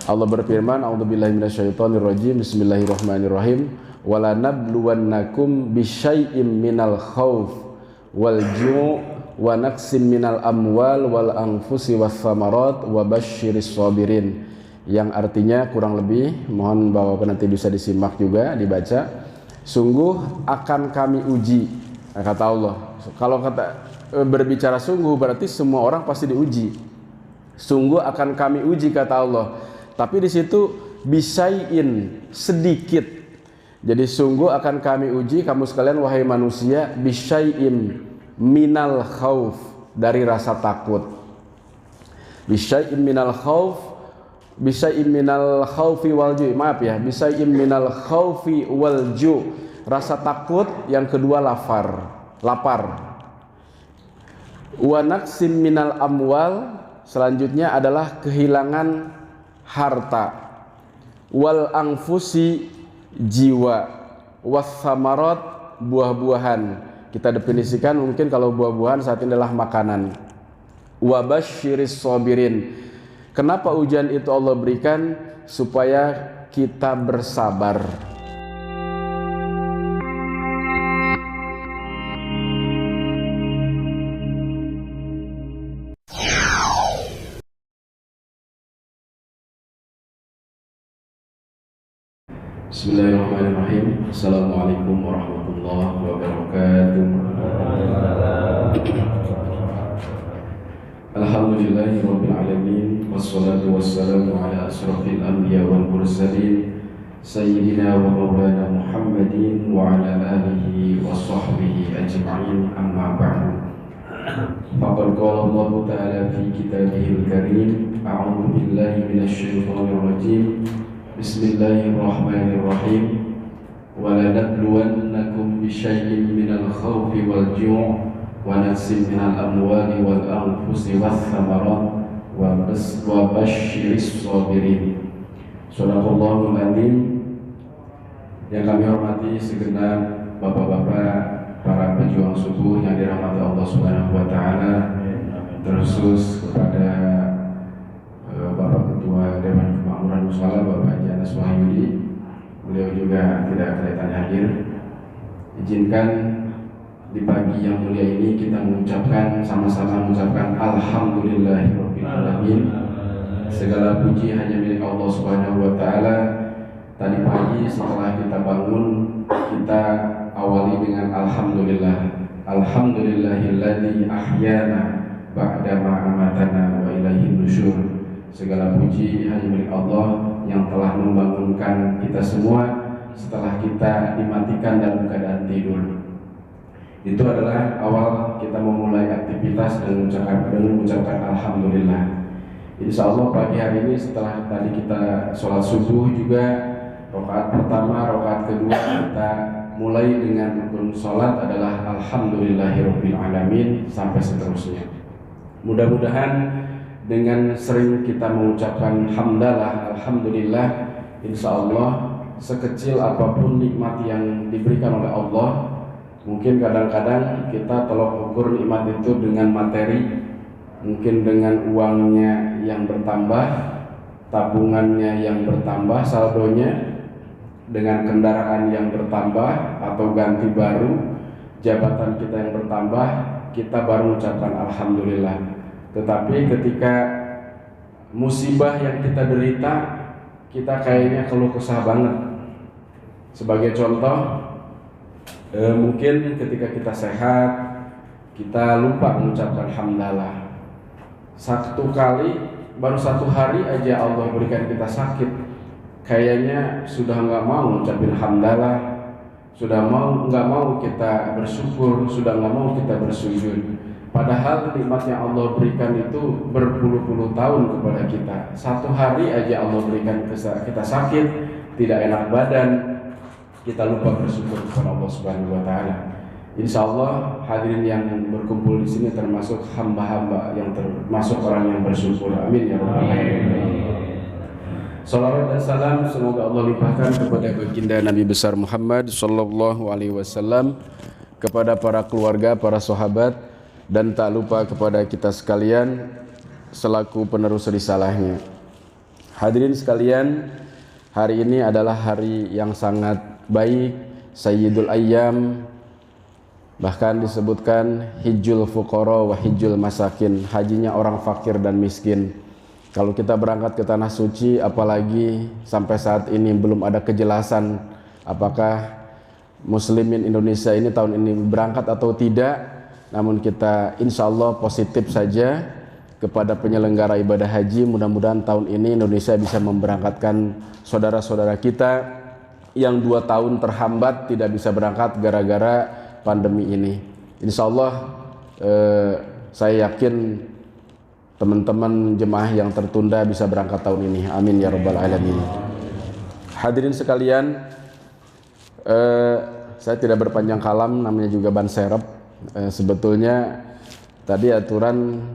Allah berfirman, a'udzubillahi minasyaitonirrajim, bismillahirrahmanirrahim, wala nabluwannakum bisyai'im minal khauf wal ju' wa naqsim minal amwal wal anfusi was samarat wa basyiris sabirin, yang artinya kurang lebih, mohon Bapak nanti bisa disimak juga, dibaca, sungguh akan kami uji, kata Allah. Kalau kata berbicara sungguh berarti semua orang pasti diuji. Sungguh akan kami uji, kata Allah. Tapi di situ bisyai'in, sedikit. Jadi sungguh akan kami uji kamu sekalian wahai manusia, bisyai'in minal khauf, dari rasa takut. Bisyai'in minal khauf, bisyai'in minal khaufi wal ju', maaf ya, bisyai'in minal khaufi wal ju', rasa takut, yang kedua lapar. Wa naqsim minal amwal, selanjutnya adalah kehilangan harta, wal anfusi, jiwa, was samarat, buah-buahan. Kita definisikan mungkin kalau buah-buahan saat ini adalah makanan. Wa basyiris sabirin. Kenapa ujian itu Allah berikan? Supaya kita bersabar. Bismillahirrahmanirrahim. Assalamualaikum warahmatullahi wabarakatuh. Alhamdulillahirabbil alamin, wassalatu wassalamu ala asyrafil anbiya wal mursalin, sayyidina wa maulana Muhammadin wa ala alihi wa sahbihi ajma'in, amma ba'du. Faqad qala Allah ta'ala fi kitabihil karim, a'udzu billahi minasy syaithanir rajim. Bismillahirrahmanirrahim. Wala nabluwannakum bisyai'in minal khawfi wal ju' wa naqsim minal amwali wal anfusi was samarat wa basyiris sabirin. Shadaqallahul azim. Yang kami hormati segenap bapak-bapak, para pejuang subuh yang dirahmati Allah Subhanahu wa taala, terkhusus kepada Bapak Ketua Dewan Kemakmuran Mushola, Bapak Haji Anas Wahyudi. Beliau juga tidak kelihatan hadir. Izinkan di pagi yang mulia ini kita sama-sama mengucapkan alhamdulillahirabbil alamin. Segala puji hanya milik Allah Subhanahu wa taala. Tadi pagi setelah kita bangun, kita awali dengan alhamdulillah. Alhamdulillahilladzi ahyana ba'da ma amatana wa ilaihin nusyur. Segala puji hanya milik Allah yang telah membangunkan kita semua setelah kita dimatikan dalam keadaan tidur. Itu adalah awal kita memulai aktivitas dengan mengucapkan alhamdulillah. Insya Allah pagi hari ini setelah tadi kita sholat subuh juga, rakaat pertama, rakaat kedua kita mulai dengan rukun sholat adalah alhamdulillahirabbil alamin sampai seterusnya. Mudah-mudahan dengan sering kita mengucapkan hamdalah, alhamdulillah, insya Allah sekecil apapun nikmat yang diberikan oleh Allah, mungkin kadang-kadang kita tolak ukur nikmat itu dengan materi, mungkin dengan uangnya yang bertambah, tabungannya yang bertambah, saldonya, dengan kendaraan yang bertambah atau ganti baru, jabatan kita yang bertambah, kita baru mengucapkan alhamdulillah. Tetapi ketika musibah yang kita derita, kita kayaknya keluh kesah banget. Sebagai contoh, mungkin ketika kita sehat, kita lupa mengucapkan hamdalah. Baru satu hari aja Allah berikan kita sakit, kayaknya sudah nggak mau mengucapkan hamdalah, sudah nggak mau kita bersyukur, sudah nggak mau kita bersujud. Padahal nikmat yang Allah berikan itu berpuluh-puluh tahun kepada kita. Satu hari aja Allah berikan kita sakit, tidak enak badan, kita lupa bersyukur kepada Allah Subhanahu wa taala. Insya Allah hadirin yang berkumpul di sini termasuk hamba-hamba yang termasuk orang yang bersyukur. Amin ya rabbal alamin. Salawat dan salam semoga Allah limpahkan kepada baginda Nabi besar Muhammad sallallahu alaihi wasallam, kepada para keluarga, para sahabat, dan tak lupa kepada kita sekalian selaku penerus risalahnya. Hadirin sekalian, hari ini adalah hari yang sangat baik, Sayyidul Ayyam, bahkan disebutkan hijjul fuqara wa hijjul masakin, hajinya orang fakir dan miskin. Kalau kita berangkat ke tanah suci, apalagi sampai saat ini belum ada kejelasan apakah muslimin Indonesia ini tahun ini berangkat atau tidak, namun kita insya Allah positif saja kepada penyelenggara ibadah haji. Mudah-mudahan tahun ini Indonesia bisa memberangkatkan saudara-saudara kita yang 2 tahun terhambat tidak bisa berangkat gara-gara pandemi ini. Insya Allah saya yakin teman-teman jemaah yang tertunda bisa berangkat tahun ini. Amin ya rabbal alamin. Hadirin sekalian, saya tidak berpanjang kalam, namanya juga ban serep. Sebetulnya tadi aturan,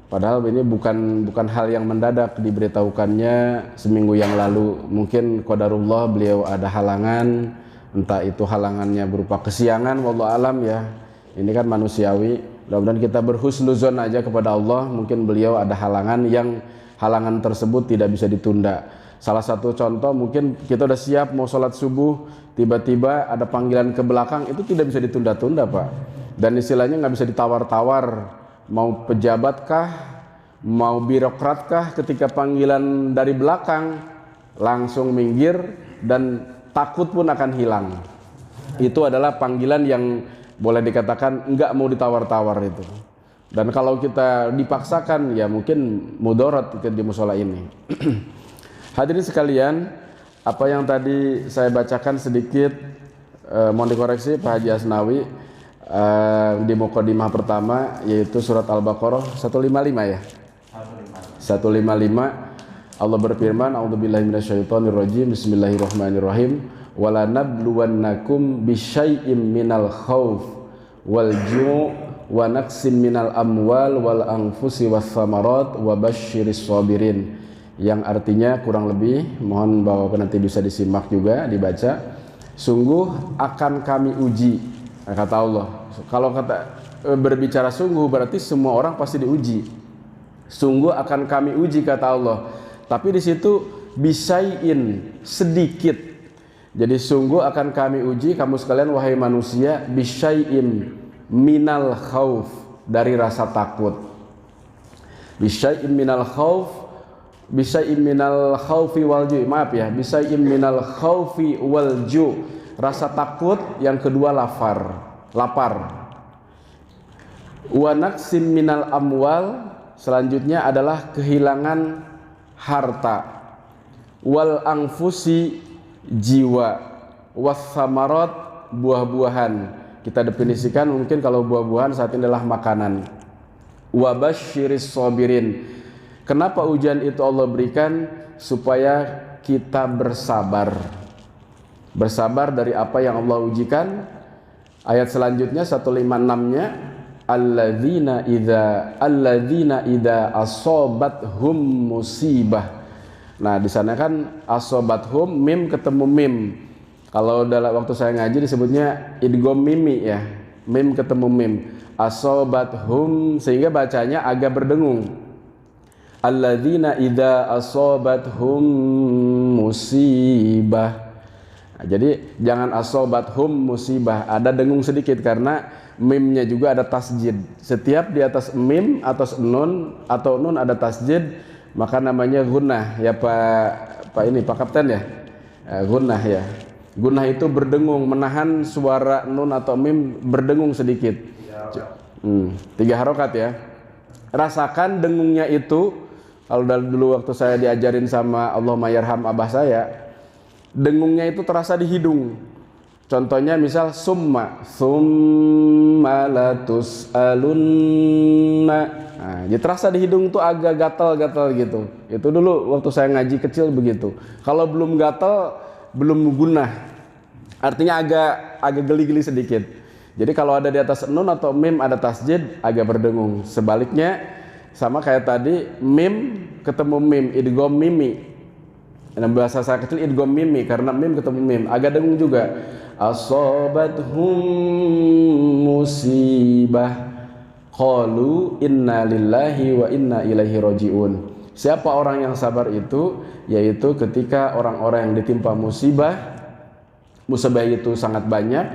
padahal ini bukan hal yang mendadak, diberitahukannya seminggu yang lalu. Mungkin qadarullah beliau ada halangan, entah itu halangannya berupa kesiangan, wallahu alam ya. Ini kan manusiawi. Mudah-mudahan kita berhusnuzon aja kepada Allah. Mungkin beliau ada halangan yang halangan tersebut tidak bisa ditunda. Salah satu contoh, mungkin kita udah siap mau sholat subuh, tiba-tiba ada panggilan ke belakang, itu tidak bisa ditunda-tunda Pak. Dan istilahnya nggak bisa ditawar-tawar. Mau pejabat kah, mau birokrat kah, ketika panggilan dari belakang langsung minggir dan takut pun akan hilang. Itu adalah panggilan yang boleh dikatakan enggak mau ditawar-tawar itu. Dan kalau kita dipaksakan ya mungkin mudarat di musola ini. Hadirin sekalian, apa yang tadi saya bacakan sedikit mohon dikoreksi Pak Haji Asnawi di mukadimah pertama, yaitu surat Al-Baqarah 155 ya. 155 Allah berfirman, a'udzubillahi minasyaitonirrajim, bismillahirrahmanirrahim. Wala nabluwannakum bisyai'im minal khauf wal ju' wa naqsim minal amwal wal anfusi was samarat wa basyiris sabirin. Yang artinya kurang lebih, mohon Bapak nanti bisa disimak juga, dibaca. Sungguh akan kami uji, kata Allah. Kalau kata berbicara sungguh berarti semua orang pasti diuji. Sungguh akan kami uji, kata Allah. Tapi di situ bisyai'in, sedikit. Jadi sungguh akan kami uji kamu sekalian wahai manusia, bisyai'in minal khauf, dari rasa takut. Bisyai'in minal khauf, bisyai'in minal khaufi wal ju', maaf ya, bisyai'in minal khaufi wal ju', rasa takut. Yang kedua lapar. Wa naqsim minal amwal, selanjutnya adalah kehilangan harta. Wal anfusi, jiwa. Was-samarat, buah-buahan. Kita definisikan mungkin kalau buah-buahan saat ini adalah makanan. Wa basyiris sabirin. Kenapa ujian itu Allah berikan? Supaya kita bersabar. Bersabar dari apa yang Allah ujikan. Ayat selanjutnya 156-nya, alladzina idza asobathum musibah. Nah, di sana kan asobathum, mim ketemu mim. Kalau dalam waktu saya ngaji disebutnya idgham mimi ya. Mim ketemu mim. Asobathum, sehingga bacanya agak berdengung. Alladzina idza asobathum musibah. Nah, jadi jangan asobathum musibah, ada dengung sedikit karena mimnya juga ada tasjid. Setiap di atas mim, atas nun atau nun ada tasjid, maka namanya gunnah ya Pak Kapten ya. Gunnah ya. Gunnah itu berdengung, menahan suara nun atau mim berdengung sedikit. 3 harokat ya. Rasakan dengungnya itu. Kalau dulu waktu saya diajarin sama Allahumma yarham abah saya, dengungnya itu terasa di hidung. Contohnya misal summa latus alunna. Nah, jadi terasa di hidung tuh agak gatal-gatal gitu. Itu dulu waktu saya ngaji kecil begitu. Kalau belum gatal, belum gunnah. Artinya agak geli-geli sedikit. Jadi kalau ada di atas nun atau mim ada tasjid, agak berdengung. Sebaliknya sama kayak tadi, mim ketemu mim, idgham mimi. Dalam bahasa saya kecil idgham mimi, karena mim ketemu mim, agak dengung juga. Asobathum musibah qalu inna lillahi wa inna ilaihi rajiun. Siapa orang yang sabar itu? Yaitu ketika orang-orang yang ditimpa musibah itu sangat banyak,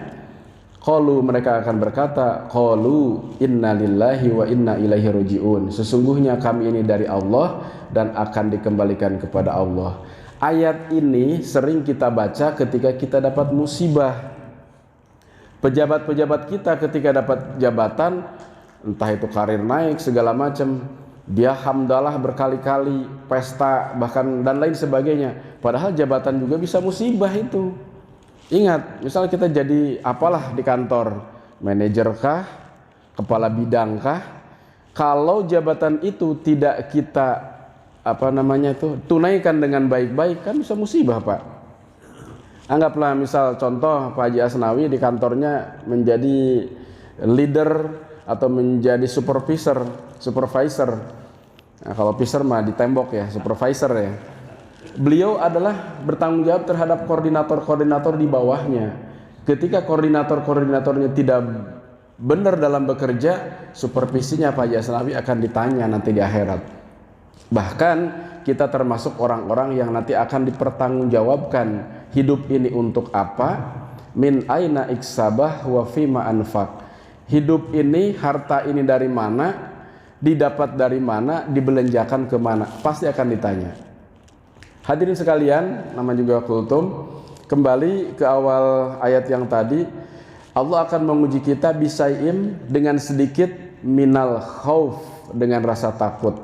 qalu, mereka akan berkata, qalu inna lillahi wa inna ilaihi rajiun. Sesungguhnya kami ini dari Allah dan akan dikembalikan kepada Allah. Ayat ini sering kita baca ketika kita dapat musibah. Pejabat-pejabat kita ketika dapat jabatan, entah itu karir naik segala macam, dia hamdalah berkali-kali, pesta bahkan dan lain sebagainya. Padahal jabatan juga bisa musibah itu. Ingat, misal kita jadi apalah di kantor, manajer kah, kepala bidang kah, kalau jabatan itu tidak kita tunaikan dengan baik-baik, kan bisa musibah, Pak. Anggaplah misal contoh Pak Haji Asnawi di kantornya menjadi leader atau menjadi supervisor. Nah, kalau pisor mah di tembok ya, supervisor ya. Beliau adalah bertanggung jawab terhadap koordinator-koordinator di bawahnya. Ketika koordinator-koordinatornya tidak benar dalam bekerja, supervisinya Pak Haji Asnawi akan ditanya nanti di akhirat. Bahkan kita termasuk orang-orang yang nanti akan dipertanggungjawabkan, hidup ini untuk apa? Min aina iksabah wa fima anfaq. Hidup ini, harta ini dari mana? Didapat dari mana? Dibelanjakan kemana? Pasti akan ditanya. Hadirin sekalian, nama juga kultum, kembali ke awal ayat yang tadi, Allah akan menguji kita bisaim dengan sedikit minal khauf, dengan rasa takut.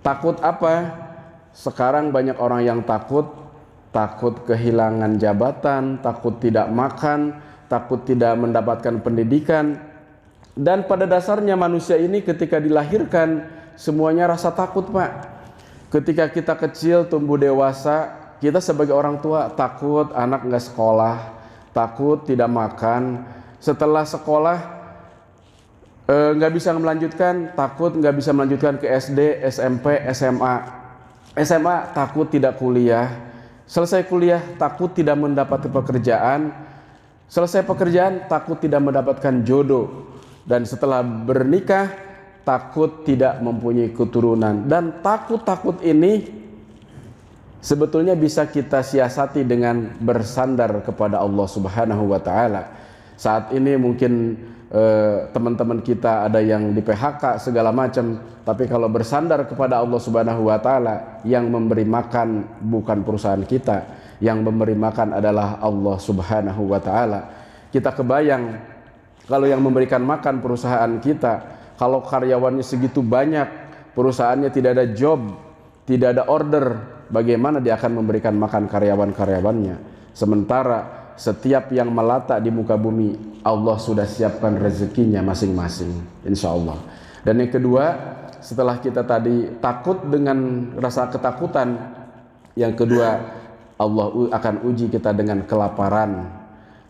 Takut apa? Sekarang banyak orang yang takut kehilangan jabatan, takut tidak makan, takut tidak mendapatkan pendidikan. Dan pada dasarnya manusia ini ketika dilahirkan semuanya rasa takut, Pak. Ketika kita kecil tumbuh dewasa, kita sebagai orang tua takut anak nggak sekolah, takut tidak makan. Setelah sekolah nggak bisa melanjutkan, takut nggak bisa melanjutkan ke SD, SMP, SMA takut tidak kuliah. Selesai kuliah takut tidak mendapat pekerjaan. Selesai pekerjaan takut tidak mendapatkan jodoh. Dan setelah bernikah takut tidak mempunyai keturunan. Dan takut-takut ini sebetulnya bisa kita siasati dengan bersandar kepada Allah Subhanahu wa taala. Saat ini mungkin teman-teman kita ada yang di PHK segala macam, tapi kalau bersandar kepada Allah Subhanahu wa taala, yang memberi makan bukan perusahaan kita, yang memberi makan adalah Allah Subhanahu wa taala. Kita kebayang kalau yang memberikan makan perusahaan kita, kalau karyawannya segitu banyak, perusahaannya tidak ada job, tidak ada order, bagaimana dia akan memberikan makan karyawan-karyawannya? Sementara setiap yang melata di muka bumi, Allah sudah siapkan rezekinya masing-masing, insya Allah. Dan yang kedua, setelah kita tadi takut dengan rasa ketakutan, yang kedua, Allah akan uji kita dengan kelaparan.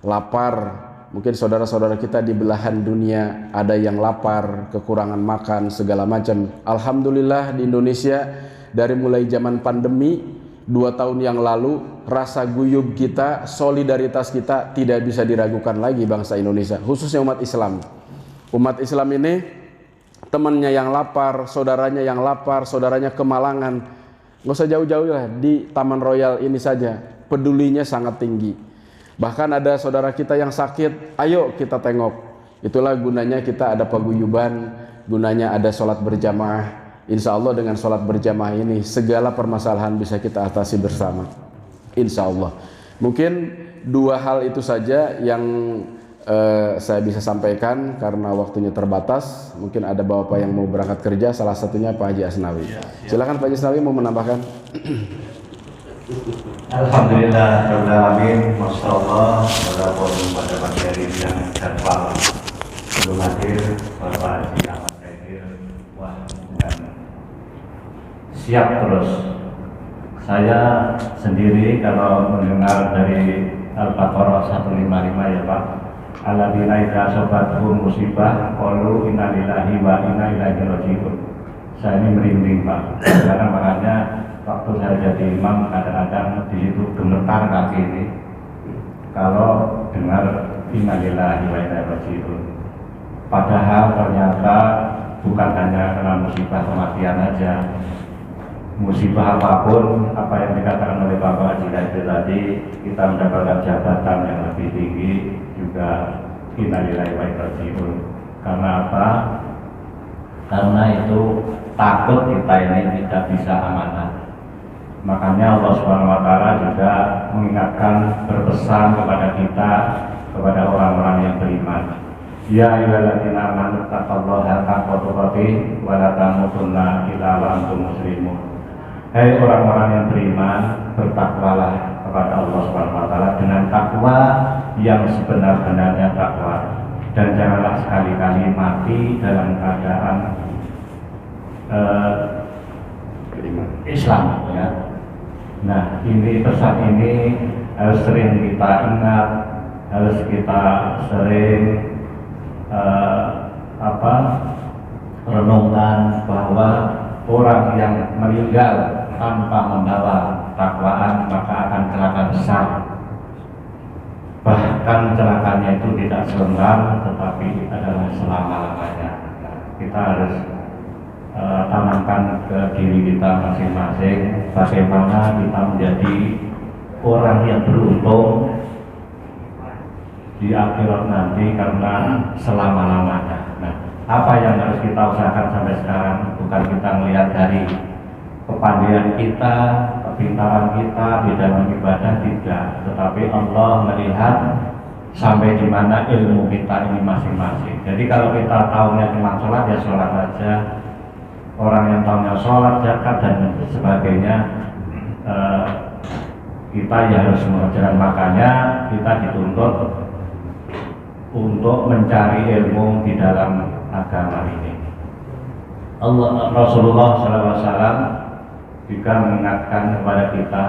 Lapar, mungkin saudara-saudara kita di belahan dunia ada yang lapar, kekurangan makan, segala macam. Alhamdulillah di Indonesia, dari mulai zaman pandemi 2 tahun yang lalu, rasa guyub kita, solidaritas kita tidak bisa diragukan lagi bangsa Indonesia, khususnya umat Islam. Umat Islam ini temannya yang lapar, saudaranya yang lapar, saudaranya kemalangan, nggak usah jauh-jauh lah, di Taman Royal ini saja pedulinya sangat tinggi. Bahkan ada saudara kita yang sakit, ayo kita tengok. Itulah gunanya kita ada paguyuban, gunanya ada sholat berjamaah. Insya Allah dengan sholat berjamaah ini segala permasalahan bisa kita atasi bersama, insya Allah. Mungkin 2 hal itu saja yang saya bisa sampaikan karena waktunya terbatas. Mungkin ada bapak yang mau berangkat kerja, salah satunya Pak Haji Asnawi. Silakan Pak Haji Asnawi, mau menambahkan. Alhamdulillah, Alamin, Masya Allah, walaupun pada pagi hari ini yang jadwal belum hadir, Bapak Haji Ahmad Khair, dan siap terus. Saya sendiri kalau mendengar dari Al-Baqarah 155 ya Pak, alladzina idza asabathum musibah qalu inna lillahi wa inna ilaihi raji'un. Saya ini merinding Pak, karena makanya waktu saya jadi imam kadang-kadang di situ gemetar kaki ini kalau dengar inna lillahi wa inna ilaihi raji'un. Padahal ternyata bukan hanya karena musibah kematian aja, musibah apapun, apa yang dikatakan oleh Bapak Haji Khairil tadi, kita mendapatkan jabatan yang lebih tinggi juga innalillahi wa inna ilaihi raji'un. Karena apa? Karena itu takut kita ini tidak bisa amanah. Makanya Allah Subhanahu wa taala juga mengingatkan, berpesan kepada kita, kepada orang-orang yang beriman. Ya ayyuhalladzina amanu taqullaha haqqa tuqatih wa la tamutunna illa wa antum muslimun. Hai orang-orang yang beriman, bertakwalah kepada Allah Subhanahu wa taala dengan takwa yang sebenar-benarnya takwa, dan janganlah sekali-kali mati dalam keadaan Islam, ya. Nah, ini pesan ini harus sering kita ingat, harus kita sering renungkan bahwa orang yang meninggal tanpa membawa takwaan maka akan celaka besar. Bahkan celakanya itu tidak sebentar, tetapi adalah selama-lamanya. Nah, kita harus tanamkan ke diri kita masing-masing bagaimana kita menjadi orang yang beruntung di akhirat nanti karena selama-lamanya. Nah, apa yang harus kita usahakan sampai sekarang bukan kita melihat dari kepandaian kita, kepintaran kita di dalam ibadah, tidak, tetapi Allah melihat sampai di mana ilmu kita ini masing-masing. Jadi kalau kita tahunya cuma sholat, ya sholat aja. Orang yang tahunya sholat, zakat dan sebagainya, kita ya harus mengerjakan. Makanya kita dituntut untuk mencari ilmu di dalam agama ini. Rasulullah SAW juga mengingatkan kepada kita,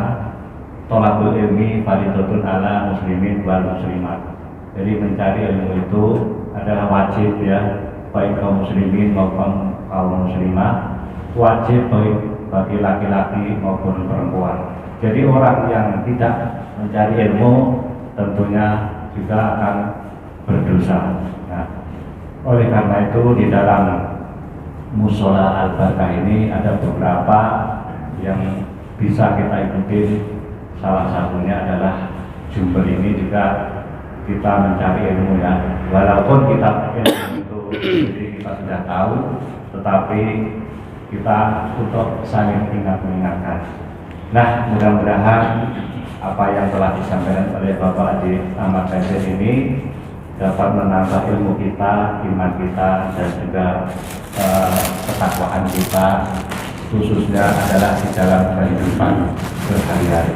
thalabul ilmi fardhatun ala muslimin wal muslimat. Jadi mencari ilmu itu adalah wajib, ya, baik kaum muslimin maupun kaum muslimah, wajib baik bagi laki-laki maupun perempuan. Jadi orang yang tidak mencari ilmu tentunya juga akan berdosa. Nah, oleh karena itu di dalam Mushola Al-Barkah ini ada beberapa yang bisa kita ikuti. Salah satunya adalah Jumber ini juga kita mencari ilmu, ya. Walaupun kita ilmu itu sendiri kita sudah tahu, tetapi kita untuk saling mengingatkan. Nah, mudah-mudahan apa yang telah disampaikan oleh Bapak Haji Ahmad Khairil ini dapat menambah ilmu kita, iman kita, dan juga ketakwaan kita, khususnya adalah di dalam kehidupan sehari-hari.